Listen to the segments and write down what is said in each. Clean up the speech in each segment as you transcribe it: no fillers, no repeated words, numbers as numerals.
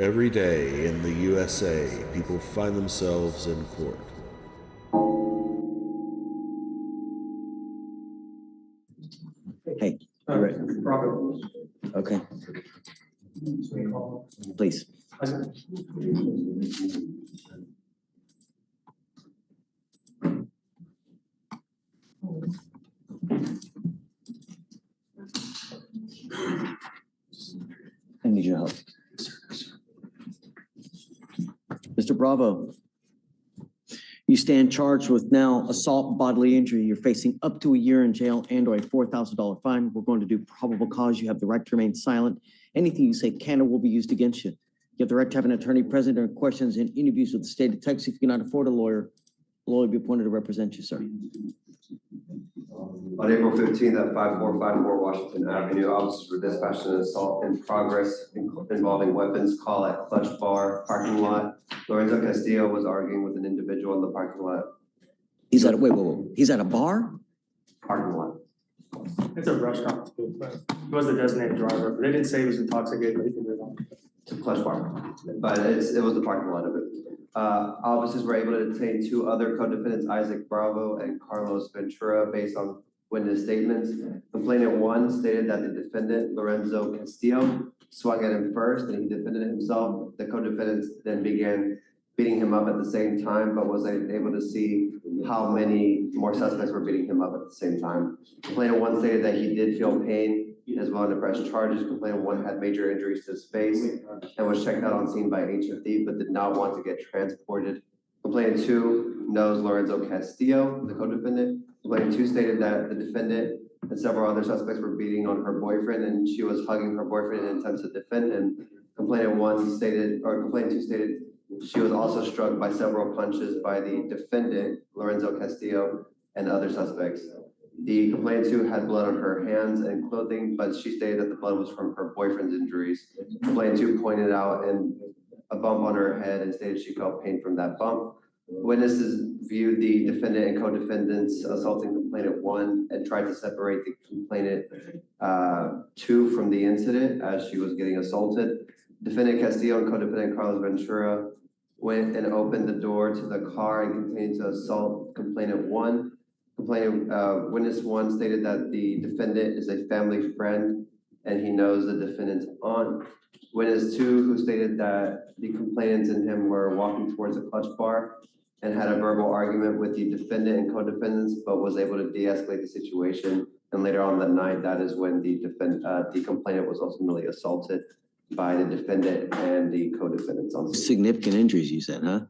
Every day in the USA, people find themselves in court. Hey, you ready? Okay. Please. I need your help. Mr. Bravo, you stand charged with now assault and bodily injury. You're facing up to a year in jail and or a $4,000 fine. We're going to do probable cause. You have the right to remain silent. Anything you say can or will be used against you. You have the right to have an attorney present during questions and interviews with the state of Texas. If you cannot afford a lawyer will be appointed to represent you, sir. On April 15th at 5454 Washington Avenue, officers were dispatched an assault in progress involving weapons call at Clutch Bar parking lot. Lorenzo Castillo was arguing with an individual in the parking lot. He's at wait. He's at a bar? Parking lot. It's a restaurant too, but he was the designated driver, but they didn't say he was intoxicated, but he could To Clutch Bar, but it was the parking lot of it. Officers were able to detain two other co-defendants, Isaac Bravo and Carlos Ventura, based on witness statements. Complainant one stated that the defendant, Lorenzo Castillo, swung at him first and he defended himself. The co-defendants then began beating him up at the same time, but was able to see how many more suspects were beating him up at the same time. Complainant one stated that he did feel pain as well to press charges. Complainant one had major injuries to his face and was checked out on scene by HFD, but did not want to get transported. Complainant two knows Lorenzo Castillo, the co-defendant. Complainant two stated that the defendant and several other suspects were beating on her boyfriend and she was hugging her boyfriend in attempts to defend him. Complainant two stated she was also struck by several punches by the defendant, Lorenzo Castillo, and other suspects. The complainant two had blood on her hands and clothing, but she stated that the blood was from her boyfriend's injuries. Complainant two pointed out a bump on her head and stated she felt pain from that bump. Witnesses viewed the defendant and co-defendants assaulting complainant one and tried to separate the complainant two from the incident as she was getting assaulted. Defendant Castillo and co-defendant Carlos Ventura went and opened the door to the car and continued to assault complainant one. Witness one stated that the defendant is a family friend and he knows the defendant's aunt. Witness two, who stated that the complainants and him were walking towards a Clutch Bar and had a verbal argument with the defendant and co-defendants, but was able to de-escalate the situation. And later on that night, that is when the complainant was ultimately assaulted by the defendant and the co-defendants on scene. Significant injuries, you said, huh?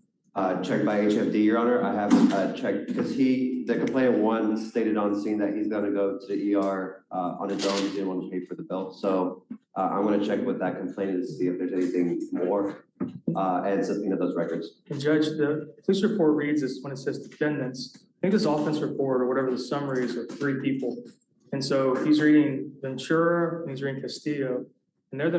Checked by HFD, Your Honor. I haven't checked because the complainant one stated on scene that he's going to go to the ER on his own. He didn't want to pay for the bill. So I'm going to check with that complainant to see if there's anything more and subpoena those records. And Judge, the police report reads this when it says defendants. I think this offense report or whatever the summary is of 3 people. And so he's reading Ventura and he's reading Castillo. And they're the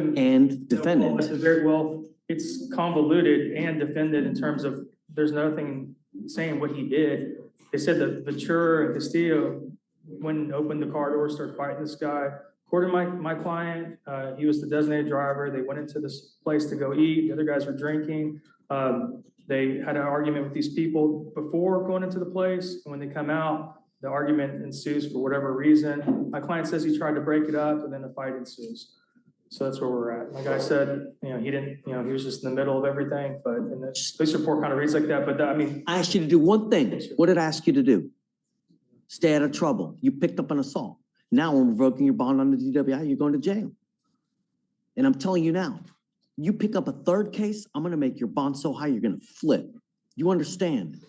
defendant. It's convoluted and defendant in terms of there's nothing saying what he did. They said that Ventura and Castillo went and opened the car door, started fighting this guy. According to my client, he was the designated driver. They went into this place to go eat. The other guys were drinking. They had an argument with these people before going into the place. And when they come out, the argument ensues for whatever reason. My client says he tried to break it up and then the fight ensues. So that's where we're at. Like I said, he didn't, he was just in the middle of everything, but in the police report kind of reads like that. But I asked you to do one thing. What did I ask you to do? Stay out of trouble. You picked up an assault. Now we're revoking your bond on the DWI. You're going to jail. And I'm telling you now, you pick up a 3rd case, I'm going to make your bond so high, you're going to flip. You understand?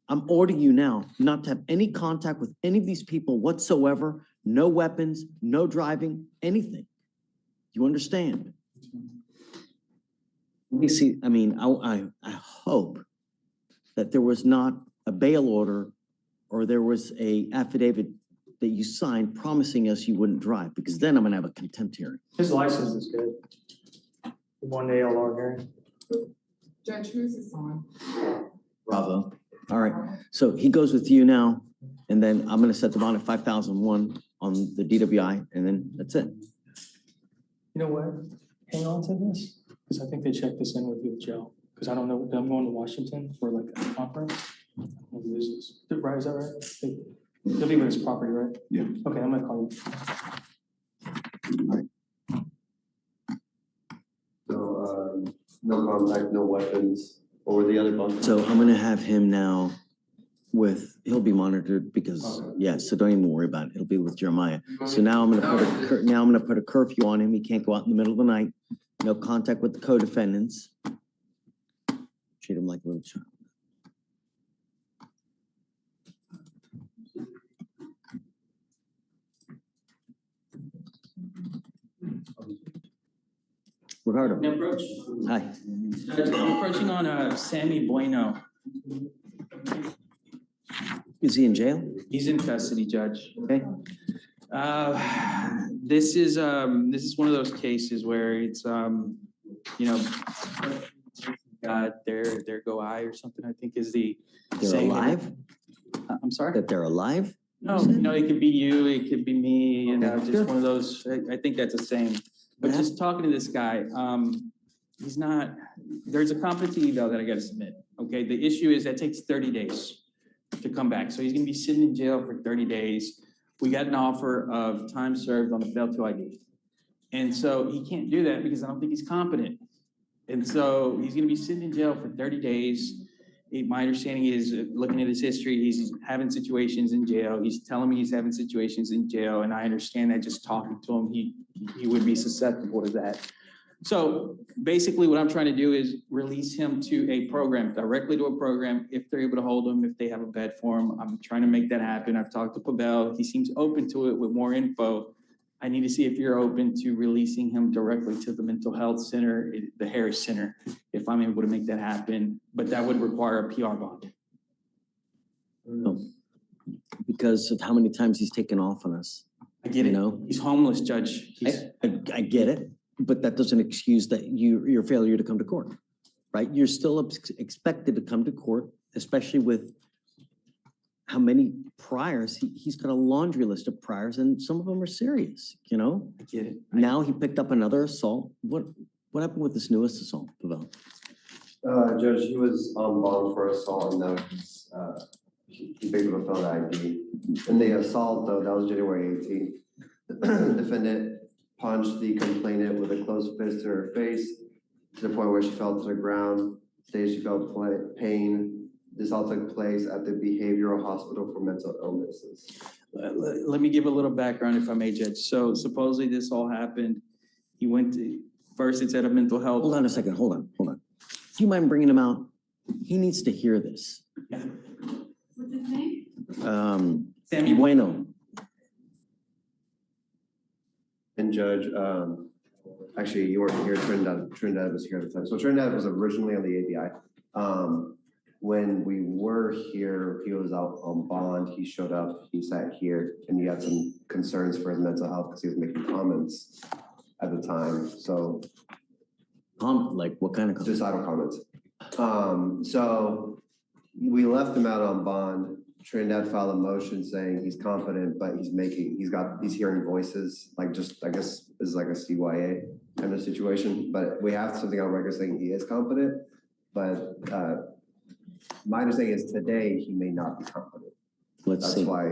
I'm ordering you now not to have any contact with any of these people whatsoever. No weapons, no driving, anything. You understand? Let me see. I mean, I hope that there was not a bail order or there was a affidavit that you signed promising us you wouldn't drive, because then I'm going to have a contempt hearing. His license is good. He won the ALR hearing. Judge, who's this on? Bravo. All right. So he goes with you now, and then I'm going to set the bond at 5,001 on the DWI, and then that's it. You know what? Hang on to this. Because I think they checked this in with you at jail, because I don't know, I'm going to Washington for like a conference. Right, is that right? They'll be with his property, right? Yeah. Okay, I'm gonna call you. So, no contact, no weapons, or the other bunkers? So I'm gonna have him now he'll be monitored because, Okay. yeah, so don't even worry about it. It'll be with Jeremiah. So now I'm gonna put a curfew on him. He can't go out in the middle of the night. No contact with the co-defendants. Treat him like a little child. Ricardo, Approach. hi. I'm approaching on Sammy Bueno. Is he in jail? He's in custody, Judge. Okay. This is one of those cases where it's there go I or something, I think is the They're saying. alive? I'm sorry? That they're alive? No, it could be you, it could be me, Okay, just good. one of those, I think that's a saying. But Yeah. just talking to this guy, he's not, there's a competency eval that I gotta submit, okay? The issue is that takes 30 days to come back. So he's gonna be sitting in jail for 30 days. We got an offer of time served on the failed to ID. And so he can't do that because I don't think he's competent. And so he's gonna be sitting in jail for 30 days. My understanding is, looking at his history, he's having situations in jail. He's telling me he's having situations in jail, and I understand that just talking to him, he would be susceptible to that. So basically what I'm trying to do is release him to a program, directly to a program, if they're able to hold him, if they have a bed for him. I'm trying to make that happen. I've talked to Pavel. He seems open to it with more info. I need to see if you're open to releasing him directly to the mental health center, the Harris Center, if I'm able to make that happen. But that would require a PR bond. No. Because of how many times he's taken off on us. I get You it. know? He's homeless, Judge. I get it, but that doesn't excuse that your failure to come to court, right? You're still expected to come to court, especially with how many priors. He's got a laundry list of priors, and some of them are serious, you know? I get it. Now he picked up another assault. What happened with this newest assault, Pavel? Judge, he was on bond for assault, and now he picked up a felon ID. In the assault, though, that was January 18th. Defendant punched the complainant with a closed fist to her face to the point where she fell to the ground. Stated she felt pain. This all took place at the Behavioral Hospital for Mental Illnesses. Let me give a little background if I may, Judge. So supposedly this all happened. He went to, first it's at a mental health. Hold on a second, hold on. Do you mind bringing him out? He needs to hear this. Yeah. What's his name? Sammy Bueno. And Judge, actually, you weren't here, Trinidad was here at the time. So Trinidad was originally on the ABI. When we were here, he was out on bond. He showed up, he sat here, and he had some concerns for his mental health because he was making comments at the time. So Like what kind of comment? suicidal comments. So we left him out on bond. Trinidad filed a motion saying he's competent, but he's hearing voices, like just, I guess, is like a CYA kind of situation. But we have something on record saying he is competent, but my understanding is today he may not be competent. Let's That's see. why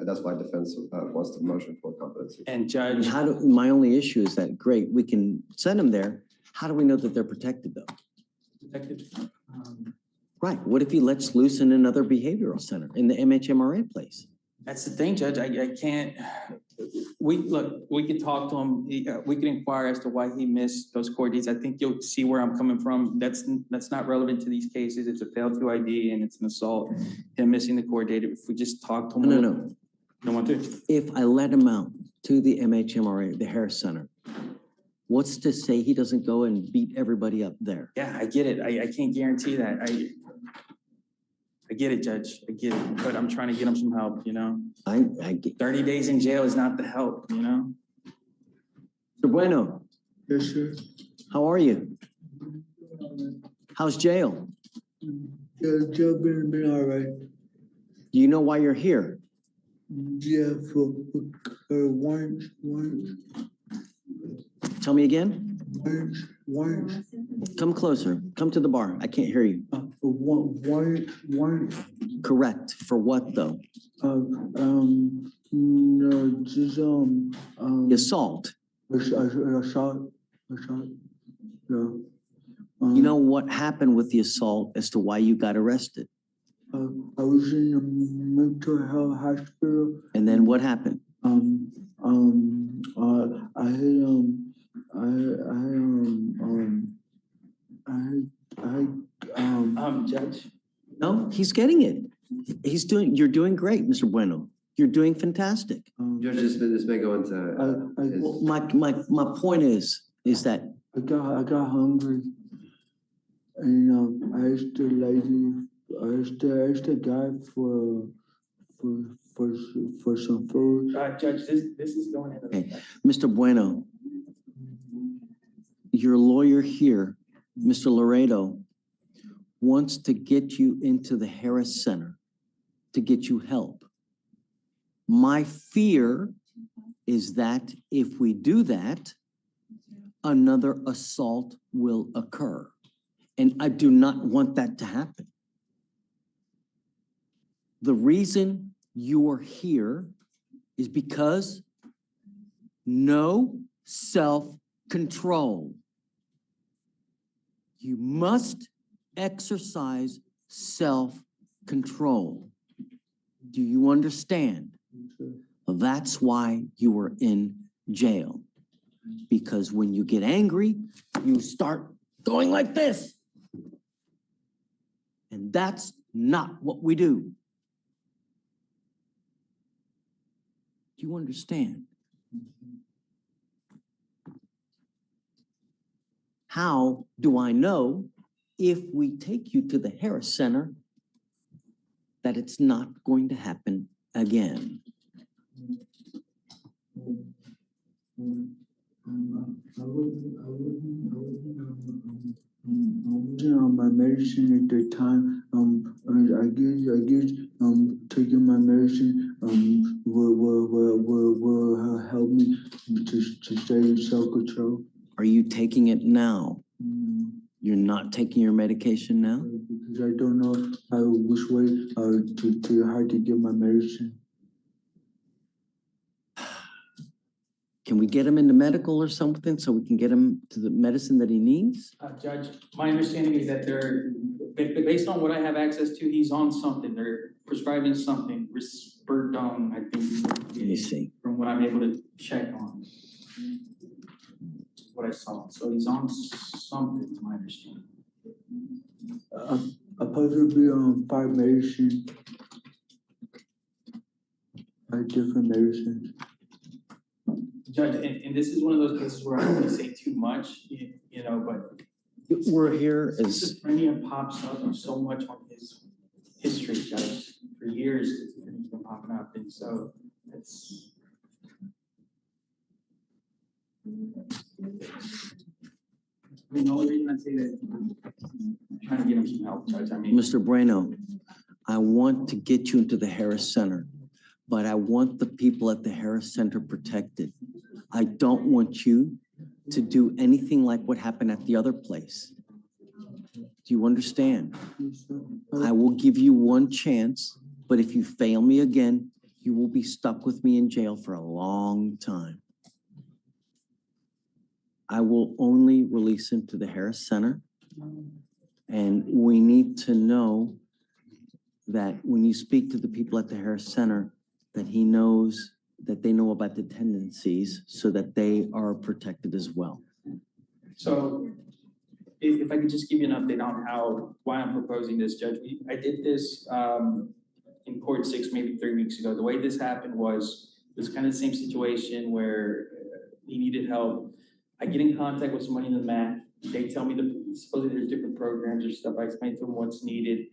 that's why defense wants the motion for competency. And Judge, My only issue is that, great, we can send them there. How do we know that they're protected though? Detective, Right, what if he lets loose in another behavioral center in the MHMRA place? that's the thing, Judge. I can't, we could talk to him. We can inquire as to why he missed those court dates. I think you'll see where I'm coming from. That's not relevant to these cases. It's a failed to ID and it's an assault. Him missing the court date. If we just talk to him. No. Don't want to. If I let him out to the MHMRA, the Harris Center, what's to say he doesn't go and beat everybody up there? Yeah, I get it. I can't guarantee that. I get it, Judge. I get it. But I'm trying to get him some help, you know? I get. 30 days in jail is not the help, you know? Mr. Bueno, Yes, sir. how are you? How's jail? Yeah, job been all right. Do you know why you're here? Yeah, for warrant. Tell me again? One, Come closer. Come to the bar. I can't hear you. one, Correct. For what though? no, just, Assault. a shot, yeah. You know what happened with the assault as to why you got arrested? I was in a mental health hospital. And then what happened? Judge, No, he's getting it. You're doing great, Mr. Bueno. You're doing fantastic. Judge, this may go into, Well, my point is that I got hungry, and I asked the lady, I asked the guy for some food. Judge, this is going into. Okay. Mr. Bueno, your lawyer here, Mr. Laredo, wants to get you into the Harris Center to get you help. My fear is that if we do that, another assault will occur. And I do not want that to happen. The reason you are here is because no self-control. You must exercise self-control. Do you understand? That's why you were in jail. Because when you get angry, you start going like this. And that's not what we do. Do you understand? How do I know if we take you to the Harris Center that it's not going to happen again? On my medicine at the time, I guess taking my medicine will help me to stay in self-control. Are you taking it now? You're not taking your medication now? Because I don't know which way to how to get my medicine. Can we get him into medical or something so we can get him to the medicine that he needs? Judge, my understanding is that they're, based on what I have access to, he's on something. They're prescribing something, Risperdone, I think. Let me see. From what I'm able to check on. What I saw. So he's on something, is my understanding. I'm supposed to be on 5 medicines. 5 different medicines. Judge, and this is one of those cases where I don't want to say too much, you know, but We're here as, schizophrenia pops up so much on his history, Judge. For years, it's been popping up, and so it's. The only reason I say that, I'm trying to get him some help, Judge. I mean, Mr. Bueno, I want to get you into the Harris Center, but I want the people at the Harris Center protected. I don't want you to do anything like what happened at the other place. Do you understand? I will give you one chance, but if you fail me again, you will be stuck with me in jail for a long time. I will only release him to the Harris Center. And we need to know that when you speak to the people at the Harris Center, that he knows that they know about the tendencies so that they are protected as well. so if I could just give you an update on why I'm proposing this, Judge. I did this in court 6, maybe 3 weeks ago. The way this happened was, it was kind of the same situation where he needed help. I get in contact with somebody in the MAC. They tell me supposedly there's different programs or stuff. I explain to them what's needed.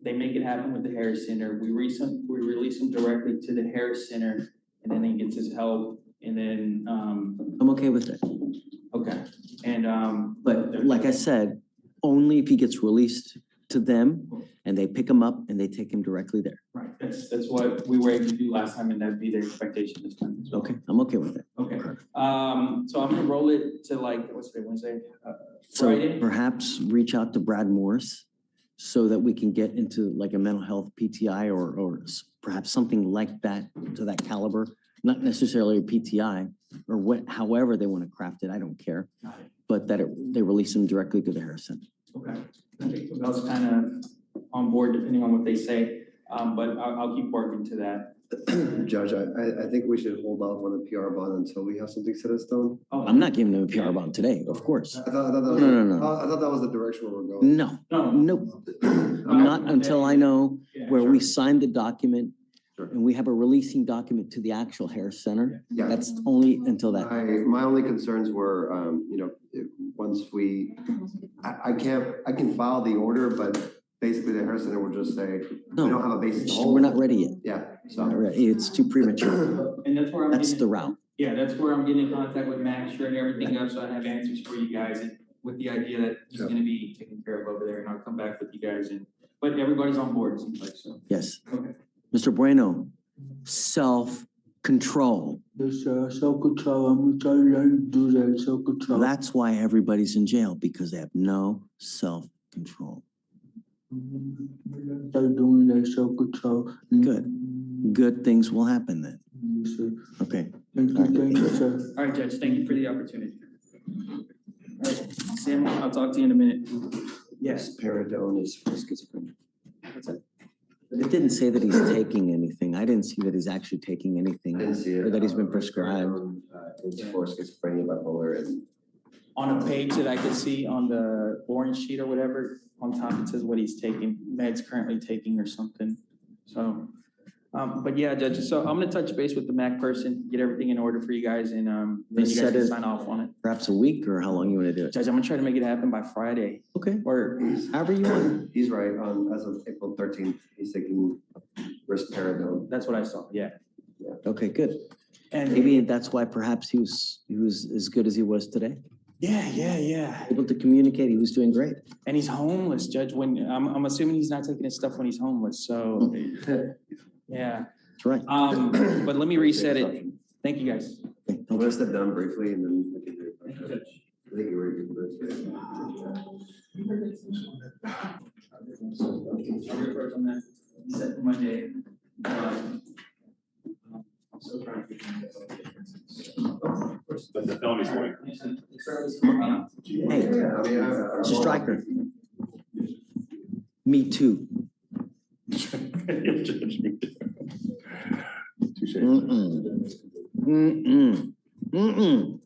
They make it happen with the Harris Center. We release him directly to the Harris Center, and then he gets his help. And then I'm okay with that. okay. And But like I said, only if he gets released to them and they pick him up and they take him directly there. right, That's what we were able to do last time, and that'd be the expectation this time as well. Okay, I'm okay with that. Okay, so I'm gonna roll it to like, what's today, Wednesday? So Friday? perhaps reach out to Brad Morris so that we can get into like a mental health PTI or perhaps something like that to that caliber, not necessarily a PTI or however they want to craft it, I don't care. Got it. But that they release them directly to the Harris Center. Okay, I think I was kind of on board depending on what they say, but I'll keep working to that. Judge, I think we should hold off on the PR bond until we have something set in stone. Oh, I'm not giving them a PR bond today, of course. I thought that was, No. I thought that was the direction we were going. No, No. nope. Not until I know Yeah, where sure. we signed the document Sure. and we have a releasing document to the actual Harris Center. Yeah. That's only until that. My only concerns were, once I can file the order, but basically the Harris Center will just say, we No. don't have a basis. to hold. We're not ready yet. Yeah, Not so. ready. It's too premature. And that's where I'm That's getting, the route. yeah, that's where I'm getting in contact with Max, sure, and everything else, so I have answers for you guys, and with the idea that he's Yeah. gonna be taken care of over there, and I'll come back with you guys, but everybody's on board, it seems like, so. Yes. Okay. Mr. Bueno, self-control. Yes, sir, self-control, I'm gonna try to learn to do that, self-control. That's why everybody's in jail, because they have no self-control. Start doing that self-control. Good. Good things will happen then. Yes, sir. Okay. Thank you, sir. All right, Judge, thank you for the opportunity. All right, Sam, I'll talk to you in a minute. Yes. Paradone is for schizophrenia. What's that? It didn't say that he's taking anything. I didn't see that he's actually taking I anything. didn't see it. Or that he's been prescribed. It's for schizophrenia, bipolar, and On a page that I could see on the orange sheet or whatever, on top it says what he's taking, meds currently taking or something. So, but yeah, Judge, so I'm gonna touch base with the MAC person, get everything in order for you guys, and then you guys Set can it- sign off on it. Perhaps a week or how long you want to do it? Judge, I'm gonna try to make it happen by Friday, Okay. or, However you want. he's right, as of April 13th, he's taking risperidone. that's what I saw, yeah. Okay, good. And Maybe that's why perhaps he was as good as he was today. yeah. Able to communicate. He was doing great. And he's homeless, Judge, when, I'm assuming he's not taking his stuff when he's homeless, so, yeah. That's right. But let me reset it. Thank you, guys. Okay, I'm thank gonna you. step down briefly and then we can do it. Thank you, Judge. I think you're ready for this. I'll report on that. Set Monday. I'm still trying to figure out. But the felony's going. Hey, Yeah, I mean, Mr. Stryker. Me too. Touche. Mm-mm. Mm-mm. Mm-mm.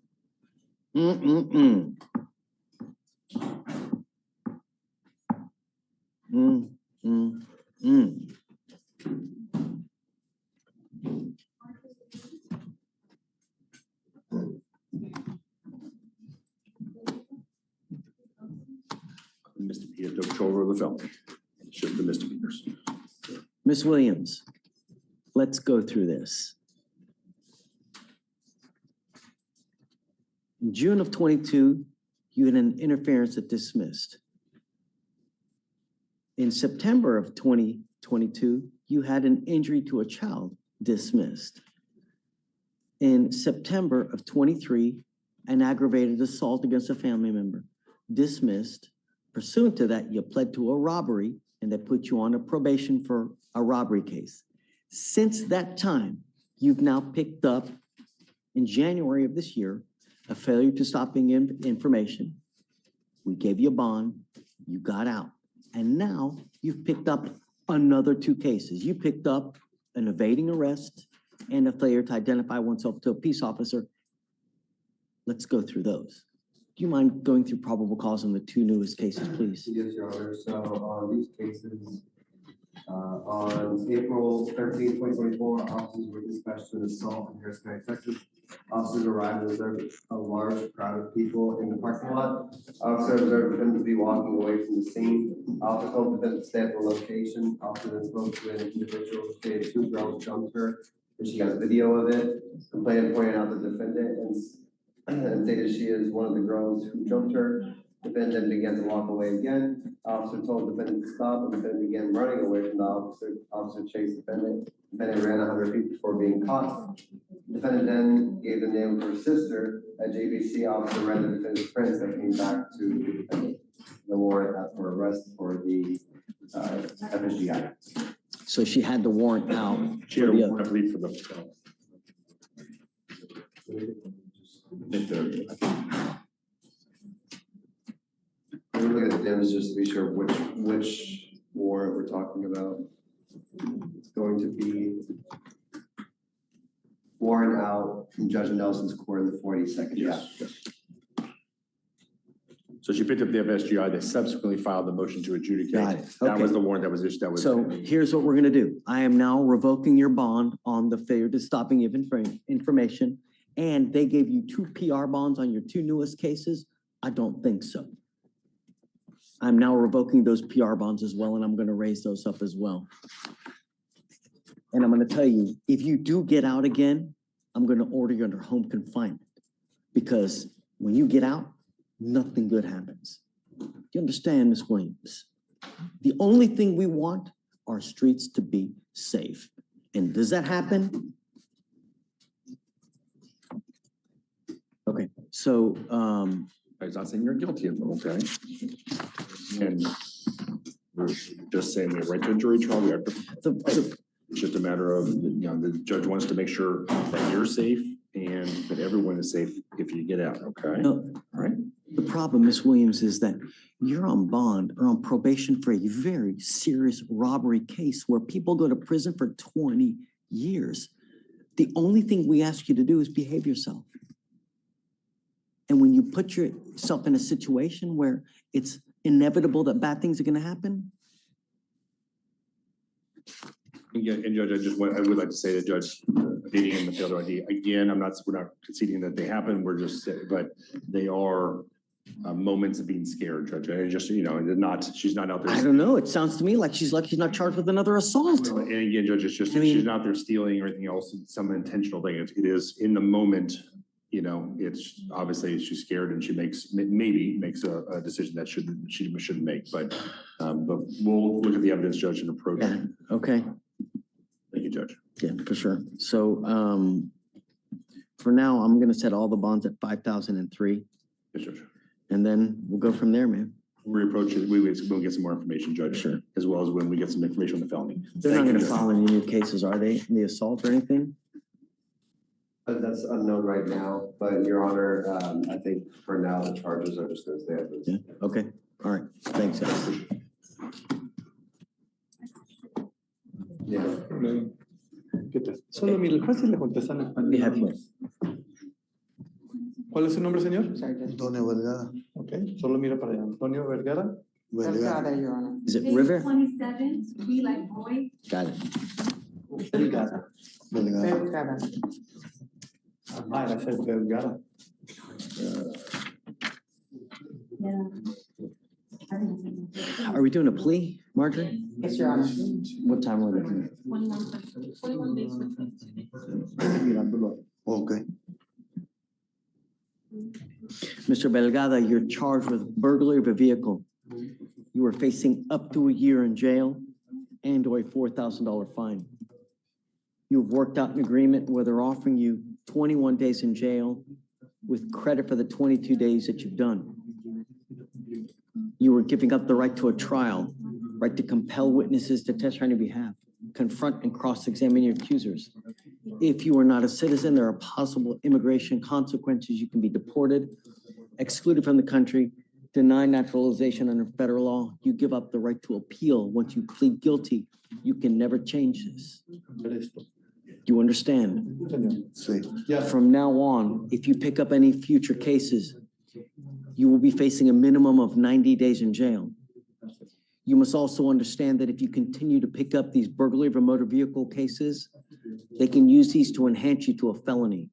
Mm-mm-mm. Mm-mm-mm. Misdemeanor, took control of the felony. Shift the misdemeanors. Ms. Williams, let's go through this. In June of 22, you had an interference that dismissed. In September of 2022, you had an injury to a child dismissed. In September of 23, an aggravated assault against a family member dismissed. Pursuant to that, you pled to a robbery and they put you on a probation for a robbery case. Since that time, you've now picked up in January of this year, a failure to stop being information. We gave you a bond, you got out. And now you've picked up another 2 cases. You picked up an evading arrest and a failure to identify oneself to a peace officer. Let's go through those. Do you mind going through probable cause on the 2 newest cases, please? Yes, Your Honor. So on these cases, on April 13, 2024, officers were dispatched to an assault in Harris County, Texas. Officers arrived and observed a large crowd of people in the parking lot. Officer observed them to be walking away from the scene. Officer told them to stay at the location. Officer then spoke to an individual who stated 2 girls jumped her, and she got a video of it. Complainant pointed out the defendant and stated she is one of the girls who jumped her. Defendant began to walk away again. Officer told defendant to stop, and defendant began running away from the officer. Officer chased defendant. Defendant ran 100 feet before being caught. Defendant then gave the name of her sister. A JVC officer ran the defendant's friends that came back to the defendant. The warrant out for arrest for the FSGI. So she had the warrant out. She had for a the warrant, other. I believe, for the. Let me look at the DIMS just to be sure which warrant we're talking about. It's going to be warrant out from Judge Nelson's court in the 42nd. Yes. So she picked up the FSGI, they subsequently filed the motion to adjudicate. Got it. That was Okay. the warrant that was issued, that was. So here's what we're gonna do. I am now revoking your bond on the failure to stop and give information. And they gave you 2 PR bonds on your 2 newest cases. I don't think so. I'm now revoking those PR bonds as well, and I'm gonna raise those up as well. And I'm gonna tell you, if you do get out again, I'm gonna order you under home confinement. Because when you get out, nothing good happens. You understand, Ms. Williams? The only thing we want are streets to be safe. And does that happen? Okay, so, I'm not saying you're guilty of it, okay? And we're just saying we have right to a jury trial, we have to, the, it's just a matter of, the judge wants to make sure that you're safe and that everyone is safe if you get out, okay? no, All right. the problem, Ms. Williams, is that you're on bond or on probation for a very serious robbery case where people go to prison for 20 years. The only thing we ask you to do is behave yourself. And when you put yourself in a situation where it's inevitable that bad things are gonna happen, Yeah, and Judge, I would like to say that Judge, dating and the failed ID, again, we're not conceding that they happen, we're just, but they are moments of being scared, Judge. I just, she's not out there. I don't know, it sounds to me like she's not charged with another assault. And again, Judge, it's just, I mean- she's not there stealing or anything else, it's some intentional thing. It is in the moment, it's obviously she's scared and she maybe makes a decision that she shouldn't make, but we'll look at the evidence, Judge, and approach. Yeah, okay, Thank you, Judge. yeah, for sure. So, for now, I'm gonna set all the bonds at 5,003, Yes, Judge. and then we'll go from there, man. We approach it, we'll get some more information, Judge. Sure. As well as when we get some information on the felony. They're not Thank you, gonna Judge. file any new cases, are they? The assault or anything? That's unknown right now, but Your Honor, I think for now, the charges are just gonna stay at this. Yeah, okay, all right, thanks, guys. Yeah. ¿Qué tal? Solo mire, el juez le contesta en español. We have here. ¿Cuál es su nombre, señor? Antonio Vergara. Ok, solo mira para allá. Antonio Vergara. Vergara. Your Honor. Is it Page River? 27, we like boy. Got it. Vergara. Vergara. Ah, era ese Vergara. Yeah. Are we doing a plea, Marjorie? Yes, Your Honor. What time are we looking at? 21 days. Okay. Mr. Belgada, you're charged with burglary of a vehicle. You are facing up to a year in jail and or a $4,000 fine. You've worked out an agreement where they're offering you 21 days in jail with credit for the 22 days that you've done. You were giving up the right to a trial, right to compel witnesses to testify on your behalf, confront and cross-examine your accusers. If you are not a citizen, there are possible immigration consequences. You can be deported, excluded from the country, denied naturalization under federal law. You give up the right to appeal. Once you plead guilty, you can never change this. You understand? Sí. Ya. From now on, if you pick up any future cases, you will be facing a minimum of 90 days in jail. You must also understand that if you continue to pick up these burglary of a motor vehicle cases, they can use these to enhance you to a felony.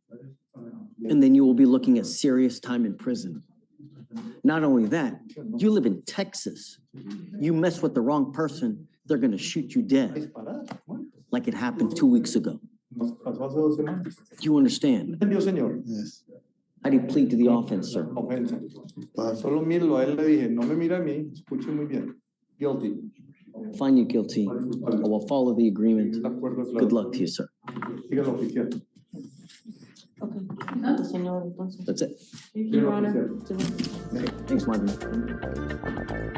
And then you will be looking at serious time in prison. Not only that, you live in Texas. You mess with the wrong person, they're gonna shoot you dead, Disparar. Bueno, like it happened 2 weeks ago. nos pasó hace 2 semanas. Do you understand? ¿Entendió, señor? Yes. How do you plead to the offense, sir? Ofensa. Solo míralo, a él le dije, no me mira a mí, escuche muy bien. Guilty. Find you guilty. I will follow the agreement. De acuerdo, claro. Good luck to you, sir. Dígalo oficial. Okay. That's it. Your Honor. Thanks, Marvin.